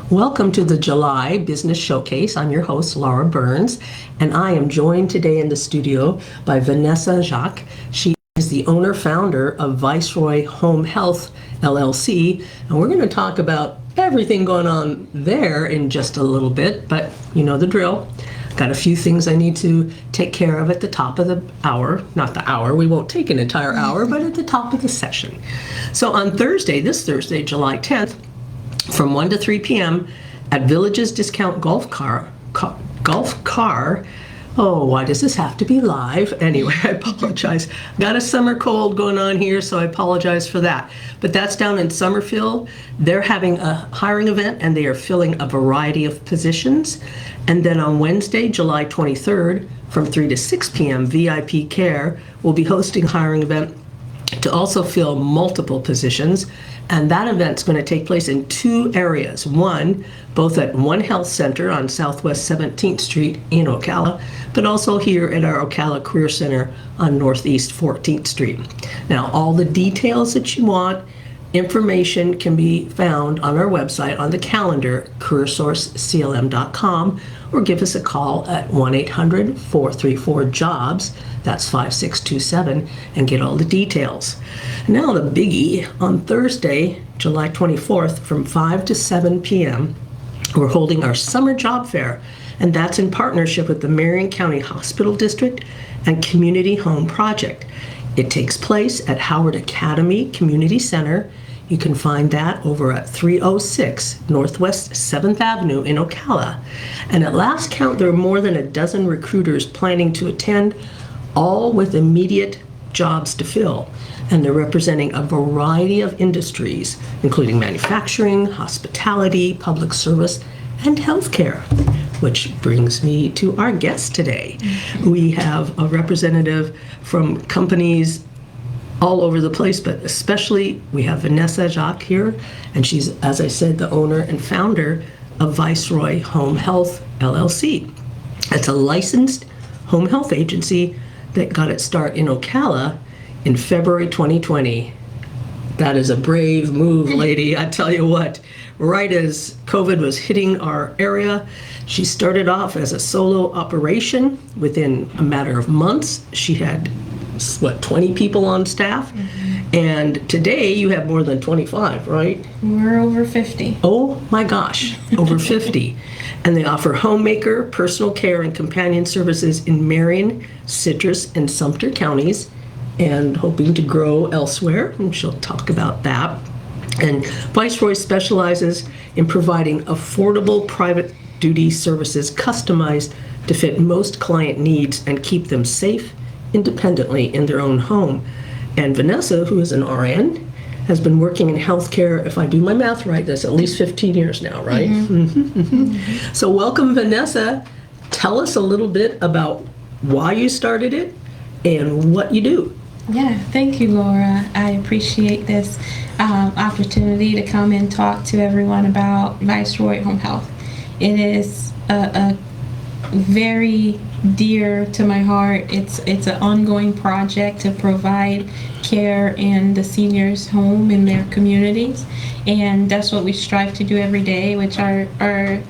Welcome to the July Business Showcase. I'm your host, Laura Burns, and I am joined today in the studio by Vanessa Jacques. She is the owner-founder of Viceroy Home Health, LLC, and we're going to talk about everything going on there in just a little bit, but you know the drill. Got a few things I need to take care of at the top of the hour. Not the hour, we won't take an entire hour, but at the top of the session. So on this Thursday, July 10th, from 1 to 3 p.m. at Villages Discount Golf Car. Oh, why does this have to be live? Anyway, I apologize. Got a summer cold going on here, so I apologize for that. But that's down in Summerfield. They're having a hiring event, and they are filling a variety of positions. And then on Wednesday, July 23rd, from 3 to 6 p.m., VIP Care will be hosting a hiring event to also fill multiple positions. And that event's going to take place in two areas. One, both at One Health Center on Southwest 17th Street in Ocala, but also here at our Ocala Career Center on Northeast 14th Street. Now, all the details that you want, information can be found on our website on the calendar, CareerSourceCLM.com, or give us a call at 1-800-434-JOBS, that's 5627, and get all the details. Now the biggie, on Thursday, July 24th, from 5 to 7 p.m., we're holding our summer job fair, and that's in partnership with the Marion County Hospital District and Community Home Project. It takes place at Howard Academy Community Center. You can find that over at 306 Northwest 7th Avenue in Ocala. And at last count, there are more than a dozen recruiters planning to attend, all with immediate jobs to fill. And they're representing a variety of industries, including manufacturing, hospitality, public service, and healthcare. Which brings me to our guest today. We have a representative from companies all over the place, but especially we have Vanessa Jacques here, and she's, as I said, the owner and founder of Viceroy Home Health, LLC. It's a licensed home health agency that got its start in Ocala in February 2020. That is a brave move, lady. I tell you what, right as COVID was hitting our area, she started off as a solo operation. Within a matter of months, she had, 20 people on staff? Mm-hmm. And today you have more than 25, right? We're over 50. Oh my gosh, over 50. And they offer homemaker, personal care, and companion services in Marion, Citrus, and Sumter counties, and hoping to grow elsewhere, and she'll talk about that. And Viceroy specializes in providing affordable private duty services customized to fit most client needs and keep them safe independently in their own home. And Vanessa, who is an RN, has been working in healthcare, if I do my math right, that's at least 15 years now, right? Mm-hmm. Mm-hmm. So welcome, Vanessa. Tell us a little bit about why you started it and what you do. Yeah, thank you, Laura. I appreciate this opportunity to come and talk to everyone about Viceroy Home Health. It is a very dear to my heart. It's an ongoing project to provide care in the seniors' home in their communities, and that's what we strive to do every day, which our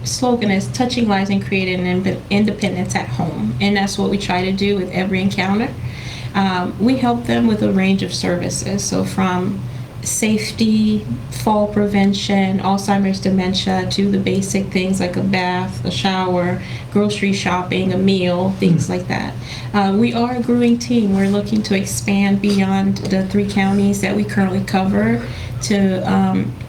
slogan is touching lives and creating independence at home, and that's what we try to do with every encounter. We help them with a range of services, so from safety, fall prevention, Alzheimer's, dementia, to the basic things like a bath, a shower, grocery shopping, a meal, things like that. We are a growing team. We're looking to expand beyond the 3 counties that we currently cover to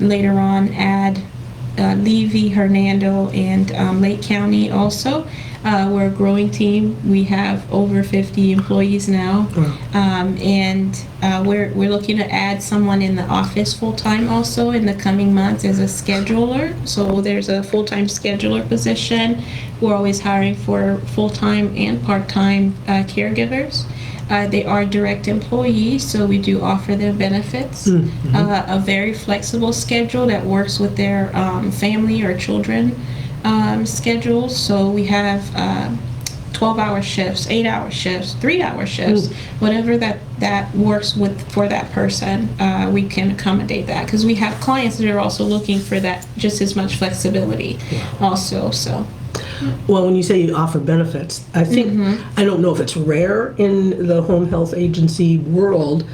later on add Levy, Hernando, and Lake County also. We're a growing team. We have over 50 employees now, and we're looking to add someone in the office full-time also in the coming months as a scheduler. So there's a full-time scheduler position. We're always hiring for full-time and part-time caregivers. They are direct employees, so we do offer them benefits. Mm-hmm. A very flexible schedule that works with their family or children schedules. So we have 12-hour shifts, 8-hour shifts, 3-hour shifts, whatever that works for that person, we can accommodate that, because we have clients that are also looking for that just as much flexibility also. So Well, when you say you offer benefits, I think, I don't know if it's rare in the home health agency world,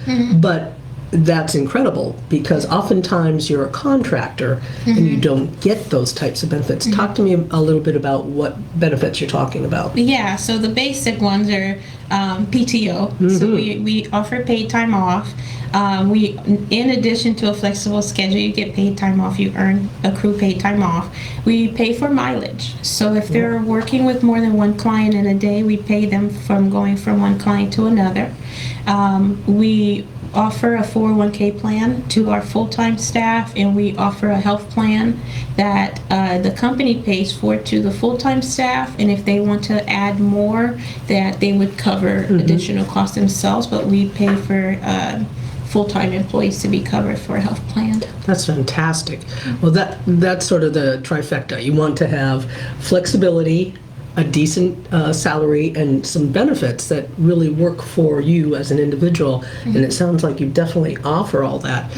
but that's incredible, because oftentimes you're a contractor and you don't get those types of benefits. Talk to me a little bit about what benefits you're talking about. yeah, so the basic ones are PTO. So we offer paid time off. We, in addition to a flexible schedule, you get paid time off, you accrue paid time off. We pay for mileage. So if they're working with more than one client in a day, we pay them from going from one client to another. We offer a 401k plan to our full-time staff, and we offer a health plan that the company pays for to the full-time staff, and if they want to add more, that they would cover additional costs themselves, but we pay for full-time employees to be covered for a health plan. That's fantastic. Well, that's sort of the trifecta. You want to have flexibility, a decent salary, and some benefits that really work for you as an individual. And it sounds like you definitely offer all that.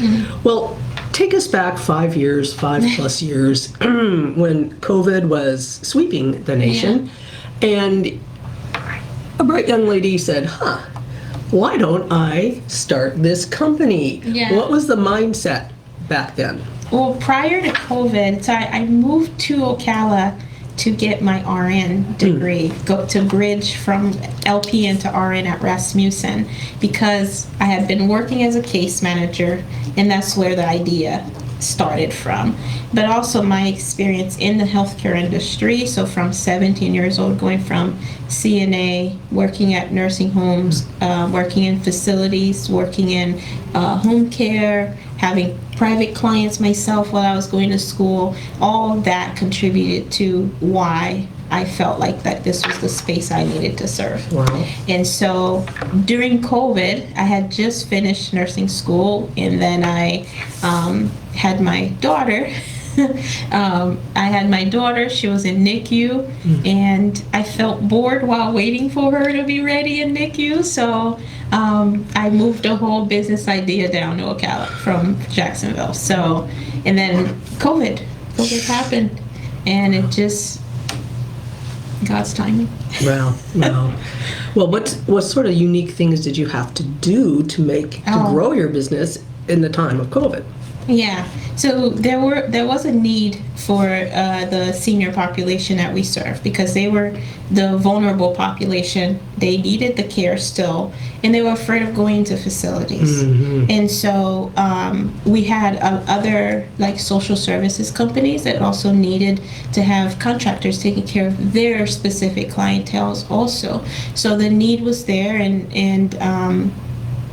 Well, take us back 5 years, 5+ years, when COVID was sweeping the nation, and a bright young lady said, why don't I start this company? Yeah. What was the mindset back then? Well, prior to COVID, so I moved to Ocala to get my RN degree, go to bridge from LPN to RN at Rasmussen, because I had been working as a case manager, and that's where the idea started from. But also my experience in the healthcare industry, so from 17 years old, going from CNA, working at nursing homes, working in facilities, working in home care, having private clients myself while I was going to school, all that contributed to why I felt like that this was the space I needed to serve. Wow. And so during COVID, I had just finished nursing school, and then I had my daughter. She was in NICU, and I felt bored while waiting for her to be ready in NICU, so I moved a whole business idea down to Ocala from Jacksonville. So, and then COVID happened, and it just, God's timing. Wow. Well, what sort of unique things did you have to do to grow your business in the time of COVID? Yeah, so there was a need for the senior population that we serve, because they were the vulnerable population. They needed the care still, and they were afraid of going to facilities. And so we had other like social services companies that also needed to have contractors taking care of their specific clienteles also. So the need was there, and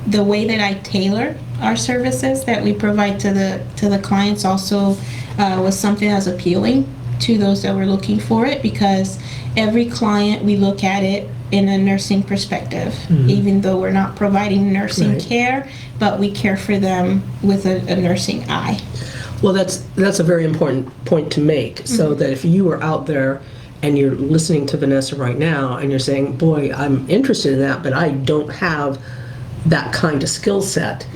the way that I tailor our services that we provide to the clients also was something that was appealing to those that were looking for it, because every client, we look at it in a nursing perspective, even though we're not providing nursing care, but we care for them with a nursing eye. Well, that's a very important point to make, so that if you are out there and you're listening to Vanessa right now and you're saying, boy, I'm interested in that, but I don't have that kind of skill set.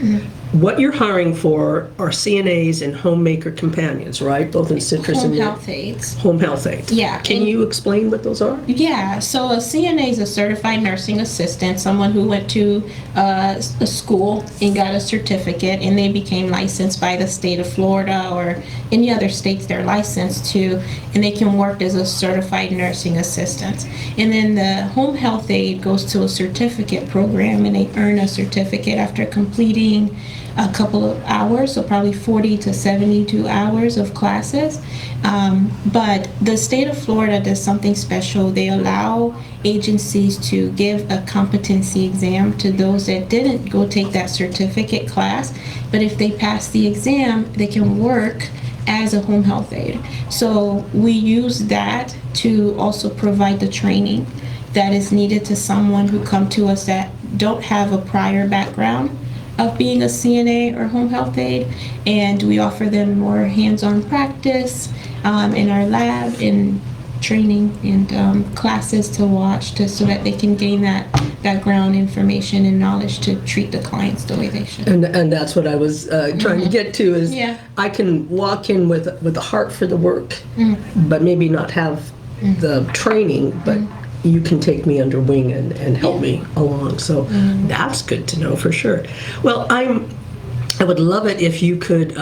What you're hiring for are CNAs and homemaker companions, right? Both in citrus and health aides. Home health aides. Yeah. Can you explain what those are? Yeah. So a CNA is a certified nursing assistant, someone who went to a school and got a certificate, and they became licensed by the state of Florida or any other states they're licensed to, and they can work as a certified nursing assistant. And then the home health aide goes to a certificate program, and they earn a certificate after completing a couple of hours, so probably 40 to 72 hours of classes. But the state of Florida does something special. They allow agencies to give a competency exam to those that didn't go take that certificate class, but if they pass the exam, they can work as a home health aide. So we use that to also provide the training that is needed to someone who come to us that don't have a prior background of being a CNA or home health aide, and we offer them more hands-on practice in our lab, and training and classes to watch so that they can gain that background information and knowledge to treat the clients the way they should. And that's what I was trying to get to is I can walk in with a heart for the work, but maybe not have the training, but you can take me under wing and help me along. So that's good to know for sure. Well, I would love it if you could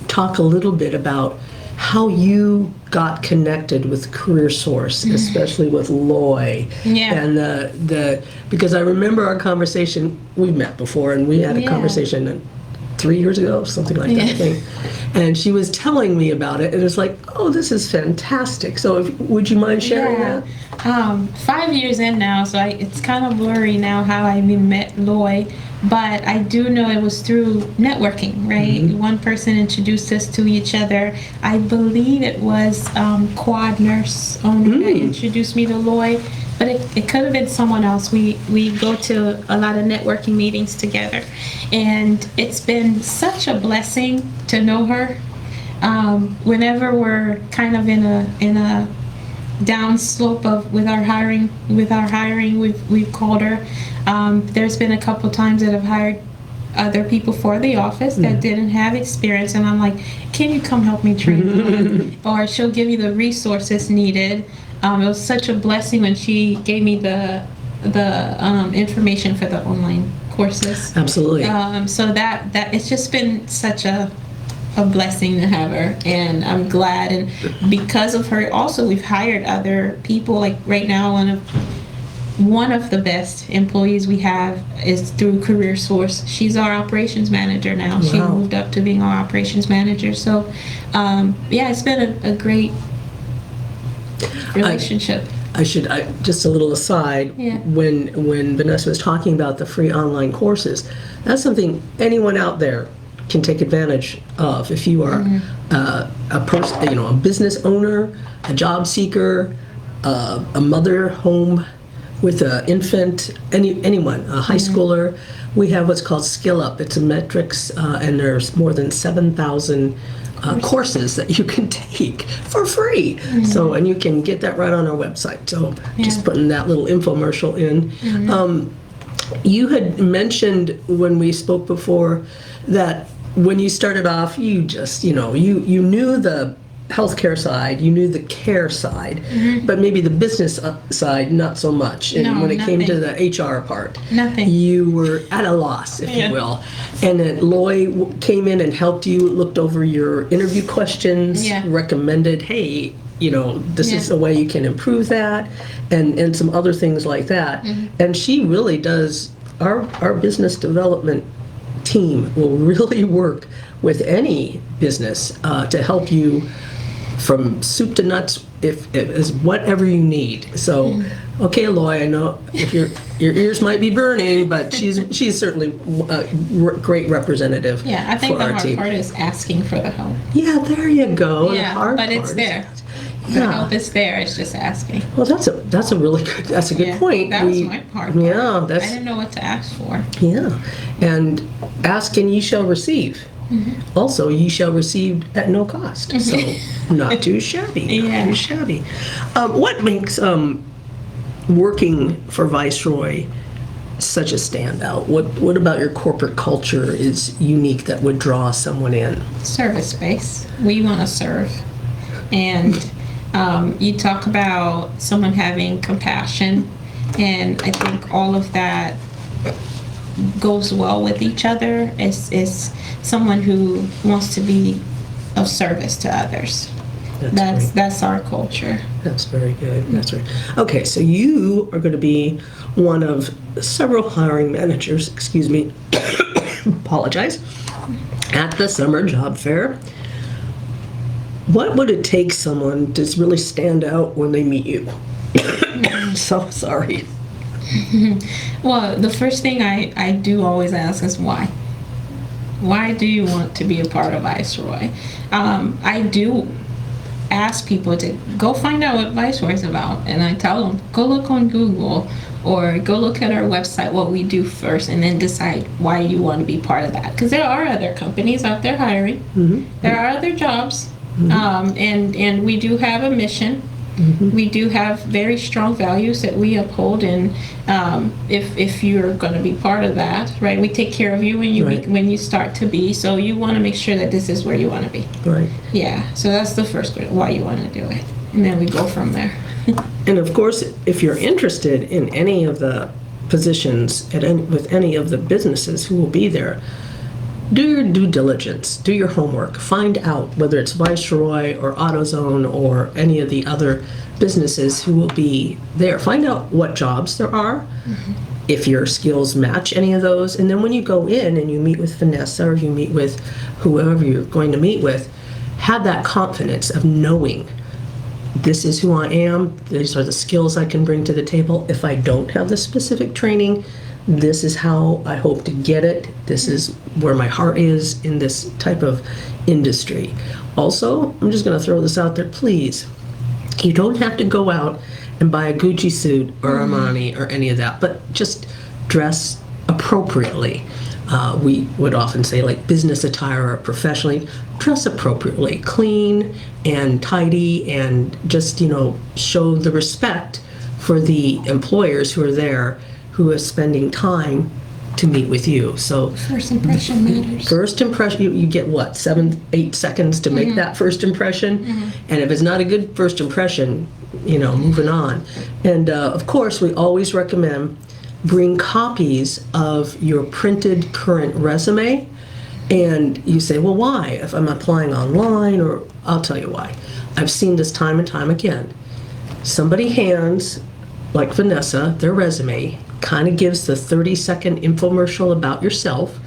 talk a little bit about how you got connected with CareerSource, especially with Loy. And because I remember our conversation, we've met before, and we had a conversation 3 years ago, something like that, I think. And she was telling me about it, and it's like, oh, this is fantastic. So would you mind sharing that? 5 years in now, so it's kind of blurry now how I even met Loy. But I do know it was through networking, right? One person introduced us to each other. I believe it was Quad Nurse owner that introduced me to Loy, but it could have been someone else. We go to a lot of networking meetings together, and it's been such a blessing to know her. Whenever we're kind of in a down slope with our hiring, we've called her. There's been a couple times that I've hired other people for the office that didn't have experience, and I'm like, can you come help me train them? Or she'll give you the resources needed. It was such a blessing when she gave me the information for the online courses. Absolutely. So that it's just been such a blessing to have her, and I'm glad. And because of her, also we've hired other people. Like right now, one of the best employees we have is through CareerSource. She's our operations manager now. Wow. She moved up to being our operations manager. So, it's been a great relationship. Just a little aside, when Vanessa was talking about the free online courses, that's something anyone out there can take advantage of. If you are a person, a business owner, a job seeker, a mother home with an infant, anyone, a high schooler, we have what's called Skill Up. It's a metrics, and there's more than 7,000 courses that you can take for free. So, and you can get that right on our website. So, just putting that little infomercial in. You had mentioned when we spoke before that when you started off, you just, you knew the healthcare side, you knew the care side, but maybe the business side, not so much. And when it came to the HR part, you were at a loss, if you will. And then Loy came in and helped you, looked over your interview questions, recommended, hey, this is a way you can improve that, and some other things like that. And she really does, our business development team will really work with any business to help you from soup to nuts, if it is whatever you need. So, okay, Loy, I know if your ears might be burning, but she's certainly a great representative. Yeah, I think for the our team. hard part is asking for the help. Yeah, there you go. Yeah, the hard but part it's there. The help is there. It's just asking. Well, that's a really good point. That was my part. Yeah, I didn't know what to ask for. Yeah, and ask and ye shall receive. Also, ye shall receive at no cost. So, not too shabby. Not too shabby. What makes working for Viceroy such a standout? What about your corporate culture is unique that would draw someone in? Service base. We want to serve. And you talk about someone having compassion, and I think all of that goes well with each other. Is someone who wants to be of service to others. That's our culture. That's very good. That's right. Okay, so you are going to be one of several hiring managers, apologize, at the summer job fair. What would it take someone to really stand out when they meet you? So sorry. Well, the first thing I do always ask is why. Why do you want to be a part of Viceroy? I do ask people to go find out what Viceroy is about, and I tell them, go look on Google or go look at our website, what we do first, and then decide why you want to be part of that. Because there are other companies out there hiring. There are other jobs, and we do have a mission We do have very strong values that we uphold, and if you're going to be part of that, right? We take care of you when you Right. when you start to be. So you want to make sure that this is where you want to be. Right. Yeah. So that's the first why you want to do it, and then we go from there. And of course, if you're interested in any of the positions with any of the businesses who will be there, do your due diligence, do your homework, find out whether it's Viceroy or AutoZone or any of the other businesses who will be there. Find out what jobs there are, if your skills match any of those, and then when you go in and you meet with Vanessa or you meet with whoever you're going to meet with, have that confidence of knowing this is who I am, these are the skills I can bring to the table. If I don't have the specific training, this is how I hope to get it. This is where my heart is in this type of industry. Also, I'm just going to throw this out there, please. You don't have to go out and buy a Gucci suit or Armani or any of that, but just dress appropriately. We would often say like business attire or professionally, dress appropriately, clean and tidy, and just, show the respect for the employers who are there, who are spending time to meet with you. So First impression matters. first impression, you get what, 7-8 seconds to make that first impression? And if it's not a good first impression, moving on. And of course, we always recommend bring copies of your printed current resume. And you say, well, why? If I'm applying online, or I'll tell you why. I've seen this time and time again. Somebody hands, like Vanessa, their resume, kind of gives the 30-second infomercial about yourself,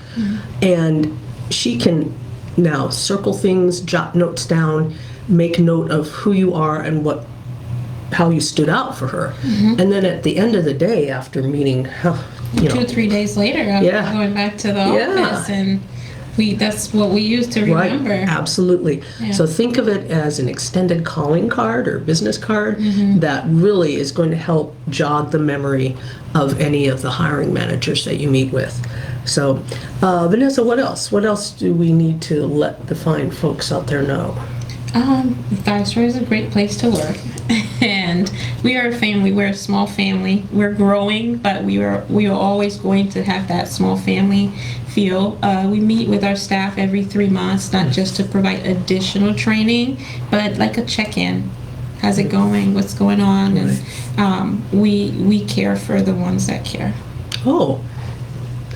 and she can now circle things, jot notes down, make note of who you are and how you stood out for her. And then at the end of the day, after meeting, 2 or 3 days later, I'm going back to the office, and that's what we use to remember. Right, absolutely. Yeah. So think of it as an extended calling card or business card that really is going to help jog the memory of any of the hiring managers that you meet with. So, Vanessa, what else? What else do we need to let the fine folks out there know? Viceroy is a great place to work, and we are a family. We're a small family. We're growing, but we are always going to have that small family feel. We meet with our staff every 3 months, not just to provide additional training, but like a check-in. How's it going? What's going on? And we care for the ones that care. Oh,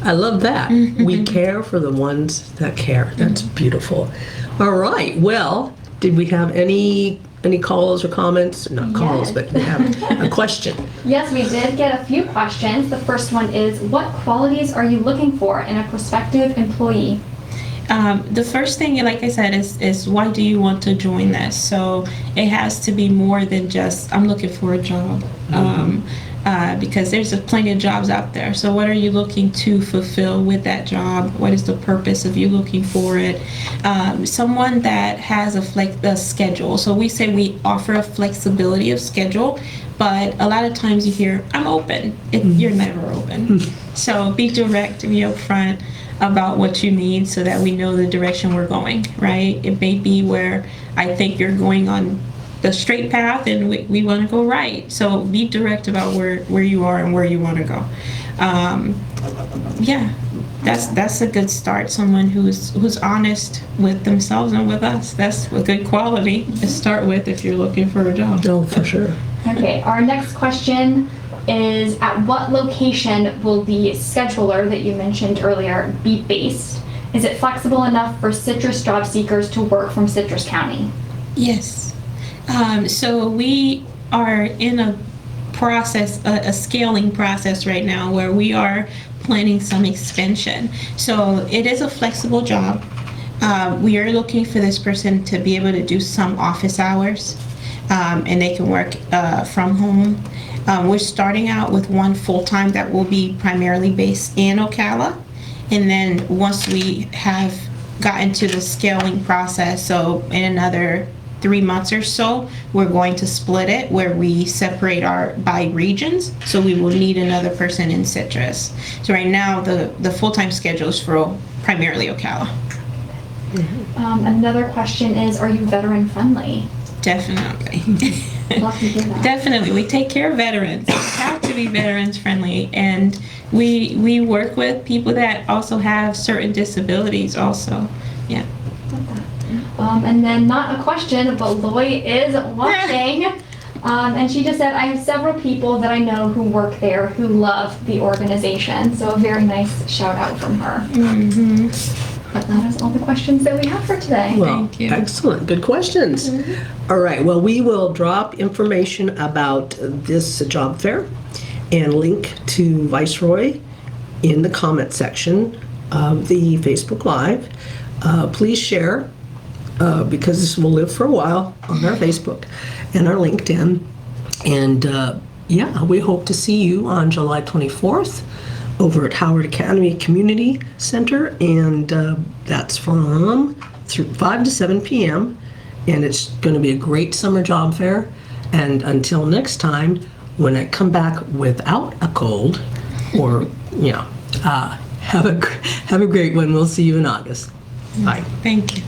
I love that. We care for the ones that care. That's beautiful. All right. Well, did we have any calls or comments? Not calls, but we have a question. Yes, we did get a few questions. The first one is, what qualities are you looking for in a prospective employee? The first thing, like I said, is why do you want to join this? So it has to be more than just, I'm looking for a job. Because there's plenty of jobs out there. So what are you looking to fulfill with that job? What is the purpose of you looking for it? Someone that has a schedule. So we say we offer a flexibility of schedule, but a lot of times you hear, I'm open. You're never open. So be direct, be upfront about what you need so that we know the direction we're going, right? It may be where I think you're going on the straight path and we want to go right. So be direct about where you are and where you want to go. That's a good start. Someone who's honest with themselves and with us. That's a good quality to start with if you're looking for a job. Oh, for sure. Okay, our next question is, at what location will the scheduler that you mentioned earlier be based? Is it flexible enough for citrus job seekers to work from Citrus County? Yes. So we are in a process, a scaling process right now where we are planning some expansion. So it is a flexible job. We are looking for this person to be able to do some office hours, and they can work from home. We're starting out with one full-time that will be primarily based in Ocala. And then once we have gotten to the scaling process, so in another 3 months or so, we're going to split it where we separate by regions. So we will need another person in Citrus. So right now, the full-time schedule is for primarily Ocala. Another question is, are you veteran friendly? Definitely. Love to hear that. Definitely. We take care of veterans. We have to be veterans friendly. And we work with people that also have certain disabilities also. Yeah. And then not a question, but Loy is watching. And she just said, I have several people that I know who work there who love the organization. So a very nice shout out from her. But that is all the questions that we have for today. Well, Thank you. excellent. Good questions. All right. Well, we will drop information about this job fair and link to Viceroy in the comment section of the Facebook Live. Please share because this will live for a while on our Facebook and our LinkedIn. And yeah, we hope to see you on July 24th. Over at Howard Academy Community Center, and that's from 5 to 7 p.m. And it's going to be a great summer job fair. And until next time, when I come back without a cold, or have a great one. We'll see you in August. Bye. Thank you.